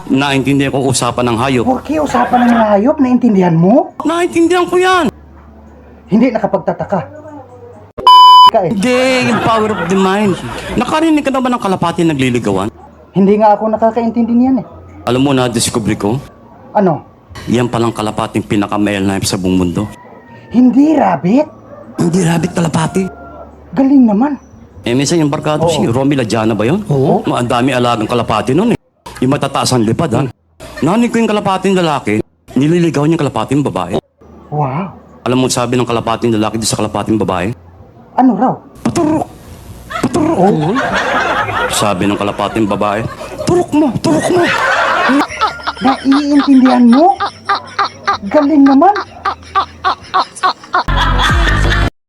Naintindihan ko usapan ng hayop. Porke usapan ng hayop, naintindihan mo? Naintindihan ko yan. Hindi nakapagtataka. Ka eh. Hindi, yung power of the mind. Nakarinig ka na ba ng kalapati nagliligawan? Hindi nga ako nakakaintindi niyan eh. Alam mo na, discovery ko, Ano? yan palang kalapating pinaka-male knife sa buong mundo. Hindi rabbit? Hindi rabbit kalapati. Galing naman. Eh, minsan yung barkado si Romy Ladiana ba yun? Oo. Ang dami alagang kalapati nun eh. Yung matataas ang lipad ha. Narinig ko yung kalapating lalaki, nililigaw niya yung kalapating babae. Wow. Alam mo sabi ng kalapating lalaki doon sa kalapating babae? Ano raw? Paturok! Paturok! Oh. Sabi ng kalapating babae, turok mo! Turok mo! Naiintindihan mo? Galing naman.